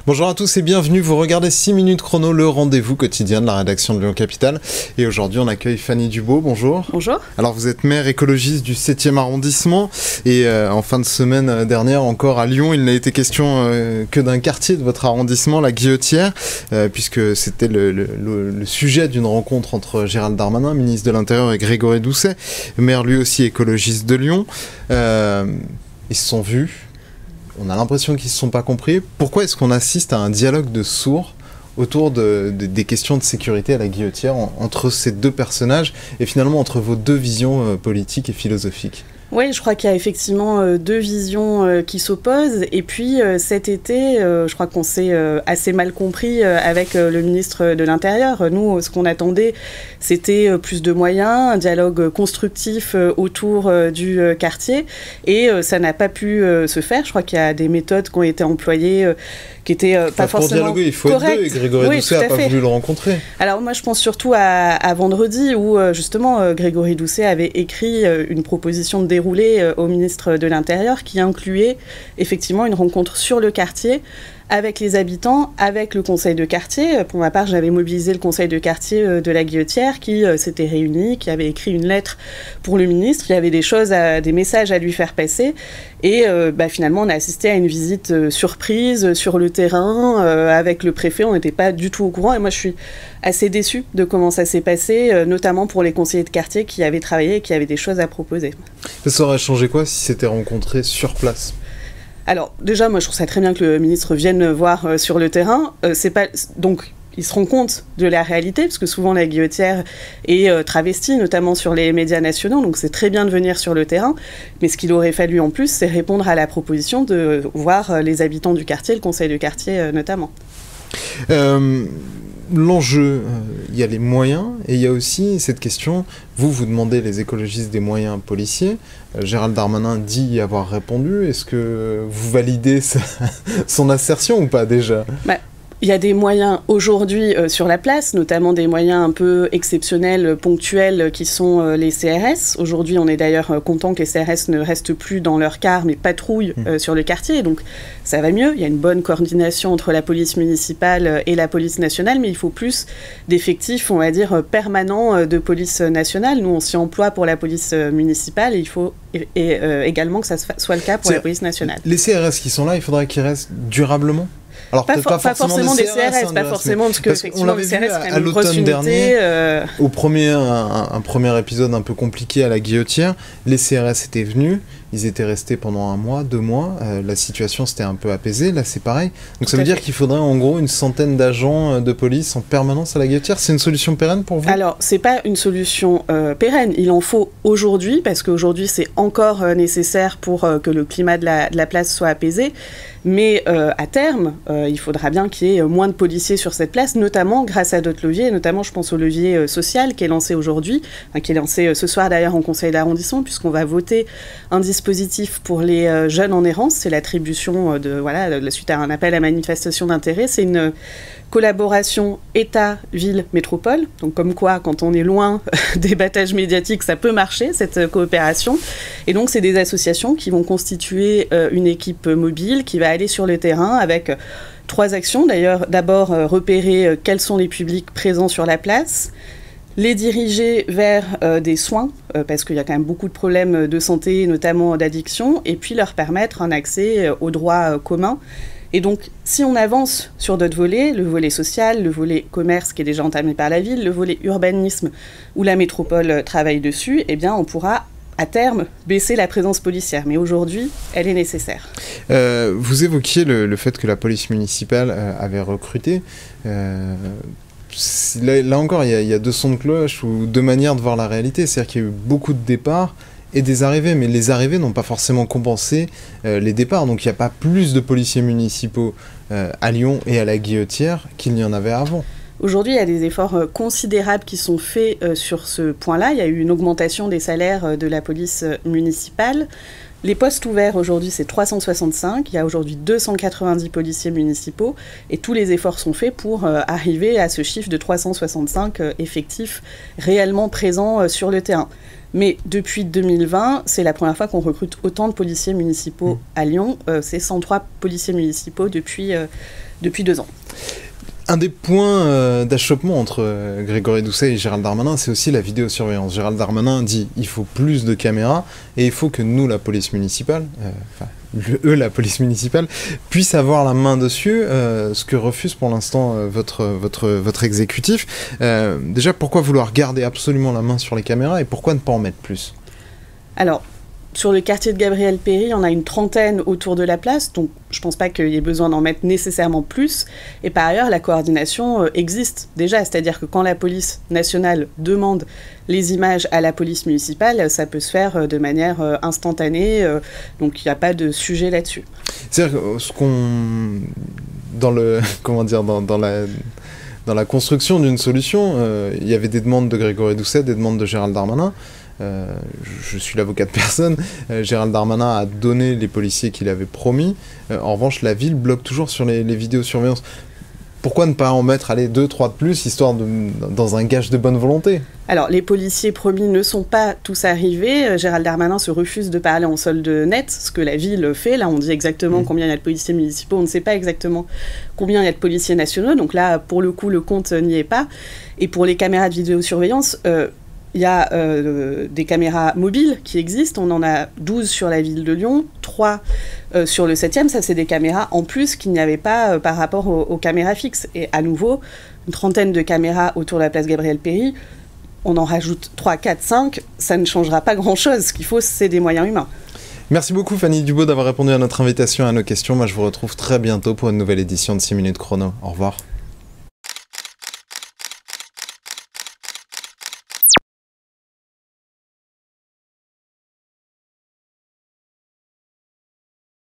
Bonjour à tous et bienvenue, vous regardez 6 minutes chrono, le rendez-vous quotidien de la rédaction de Lyon Capitale. Et aujourd'hui on accueille Fanny Dubo, bonjour. Bonjour. Alors vous êtes maire écologiste du 7e arrondissement et en fin de semaine dernière encore à Lyon, il n'a été question que d'un quartier de votre arrondissement, la Guillotière, puisque c'était le sujet d'une rencontre entre Gérald Darmanin, ministre de l'Intérieur, et Grégory Doucet, maire lui aussi écologiste de Lyon. Ils se sont vus. On a l'impression qu'ils ne se sont pas compris. Pourquoi est-ce qu'on assiste à un dialogue de sourds autour des questions de sécurité à la Guillotière entre ces deux personnages et finalement entre vos deux visions politiques et philosophiques ? Oui, je crois qu'il y a effectivement deux visions qui s'opposent. Et puis cet été, je crois qu'on s'est assez mal compris avec le ministre de l'Intérieur. Nous, ce qu'on attendait, c'était plus de moyens, un dialogue constructif autour du quartier. Et ça n'a pas pu se faire. Je crois qu'il y a des méthodes qui ont été employées qui n'étaient pas forcément correctes. Pour dialoguer, il faut être deux, et Grégory Doucet n'a pas voulu le rencontrer. Alors moi, je pense surtout à vendredi, où justement Grégory Doucet avait écrit une proposition de déroulé au ministre de l'Intérieur qui incluait effectivement une rencontre sur le quartier avec les habitants, avec le conseil de quartier. Pour ma part, j'avais mobilisé le conseil de quartier de la Guillotière qui s'était réuni, qui avait écrit une lettre pour le ministre. Il y avait des messages à lui faire passer. Et finalement, on a assisté à une visite surprise sur le terrain avec le préfet. On n'était pas du tout au courant. Et moi, je suis assez déçue de comment ça s'est passé, notamment pour les conseillers de quartier qui avaient travaillé et qui avaient des choses à proposer. Ça aurait changé quoi si c'était rencontré sur place ? Alors déjà, moi je trouve ça très bien que le ministre vienne voir sur le terrain. Donc il se rend compte de la réalité, parce que souvent la Guillotière est travestie, notamment sur les médias nationaux, donc c'est très bien de venir sur le terrain. Mais ce qu'il aurait fallu en plus, c'est répondre à la proposition de voir les habitants du quartier, le conseil de quartier notamment. L'enjeu, il y a les moyens et il y a aussi cette question, vous demandez les écologistes des moyens policiers, Gérald Darmanin dit y avoir répondu, est-ce que vous validez son assertion ou pas déjà ? Il y a des moyens aujourd'hui sur la place, notamment des moyens un peu exceptionnels, ponctuels, qui sont les CRS. Aujourd'hui, on est d'ailleurs content que les CRS ne restent plus dans leur car, mais patrouillent sur le quartier. Donc ça va mieux. Il y a une bonne coordination entre la police municipale et la police nationale, mais il faut plus d'effectifs, on va dire, permanents de police nationale. Nous, on s'y emploie pour la police municipale et il faut également que ça soit le cas pour la police nationale. Les CRS qui sont là, il faudrait qu'ils restent durablement ? Alors, pas forcément des CRS, pas forcément, parce qu'on l'avait vu à l'automne dernier, au un premier épisode un peu compliqué à la Guillotière, les CRS étaient venus, ils étaient restés pendant 1 mois, 2 mois, la situation s'était un peu apaisée, là c'est pareil. Donc ça veut dire qu'il faudrait en gros une centaine d'agents de police en permanence à la Guillotière. C'est une solution pérenne pour vous ? Alors, c'est pas une solution pérenne, il en faut aujourd'hui, parce qu'aujourd'hui c'est encore nécessaire pour que le climat de la place soit apaisé. Mais à terme, il faudra bien qu'il y ait moins de policiers sur cette place, notamment grâce à d'autres leviers, notamment je pense au levier social qui est lancé aujourd'hui, qui est lancé ce soir d'ailleurs en conseil d'arrondissement, puisqu'on va voter un dispositif pour les jeunes en errance. C'est l'attribution suite à un appel à manifestation d'intérêt. C'est une collaboration État, ville, métropole. Donc comme quoi, quand on est loin des battages médiatiques, ça peut marcher, cette coopération. Et donc c'est des associations qui vont constituer une équipe mobile qui va aller sur le terrain avec 3 actions. D'ailleurs, d'abord repérer quels sont les publics présents sur la place, les diriger vers des soins, parce qu'il y a quand même beaucoup de problèmes de santé, notamment d'addiction, et puis leur permettre un accès aux droits communs. Et donc, si on avance sur d'autres volets, le volet social, le volet commerce qui est déjà entamé par la ville, le volet urbanisme où la métropole travaille dessus, eh bien, on pourra à terme baisser la présence policière. Mais aujourd'hui, elle est nécessaire. Vous évoquiez le fait que la police municipale avait recruté. Là encore, il y a 2 sons de cloche ou 2 manières de voir la réalité. C'est-à-dire qu'il y a eu beaucoup de départs et des arrivées, mais les arrivées n'ont pas forcément compensé les départs. Donc il n'y a pas plus de policiers municipaux à Lyon et à la Guillotière qu'il n'y en avait avant. Aujourd'hui, il y a des efforts considérables qui sont faits sur ce point-là. Il y a eu une augmentation des salaires de la police municipale. Les postes ouverts aujourd'hui, c'est 365. Il y a aujourd'hui 290 policiers municipaux et tous les efforts sont faits pour arriver à ce chiffre de 365 effectifs réellement présents sur le terrain. Mais depuis 2020, c'est la première fois qu'on recrute autant de policiers municipaux à Lyon. C'est 103 policiers municipaux depuis depuis 2 ans. Un des points d'achoppement entre Grégory Doucet et Gérald Darmanin, c'est aussi la vidéosurveillance. Gérald Darmanin dit il faut plus de caméras et il faut que nous, la police municipale, la police municipale, puisse avoir la main dessus, ce que refuse pour l'instant votre exécutif. Déjà, pourquoi vouloir garder absolument la main sur les caméras et pourquoi ne pas en mettre plus ? Alors, sur le quartier de Gabriel-Péri, on a une 30aine autour de la place, donc je ne pense pas qu'il y ait besoin d'en mettre nécessairement plus. Et par ailleurs, la coordination existe déjà, c'est-à-dire que quand la police nationale demande les images à la police municipale, ça peut se faire de manière instantanée, donc il n'y a pas de sujet là-dessus. C'est-à-dire que dans la construction d'une solution, il y avait des demandes de Grégory Doucet, des demandes de Gérald Darmanin. Je suis l'avocat de personne. Gérald Darmanin a donné les policiers qu'il avait promis. En revanche, la ville bloque toujours sur les vidéosurveillance. Pourquoi ne pas en mettre 2, 3 de plus, histoire dans un gage de bonne volonté ? Alors, les policiers promis ne sont pas tous arrivés. Gérald Darmanin se refuse de parler en solde net, ce que la ville fait. Là, on dit exactement combien il y a de policiers municipaux. On ne sait pas exactement combien il y a de policiers nationaux. Donc là, pour le coup, le compte n'y est pas. Et pour les caméras de vidéosurveillance, il y a des caméras mobiles qui existent. On en a 12 sur la ville de Lyon, 3 sur le 7e. Ça, c'est des caméras en plus qu'il n'y avait pas par rapport aux caméras fixes. Et à nouveau, une 30aine de caméras autour de la place Gabriel-Péri. On en rajoute 3, 4, 5. Ça ne changera pas grand-chose. Ce qu'il faut, c'est des moyens humains. Merci beaucoup Fanny Dubos d'avoir répondu à notre invitation et à nos questions. Moi, je vous retrouve très bientôt pour une nouvelle édition de 6 minutes chrono. Au revoir.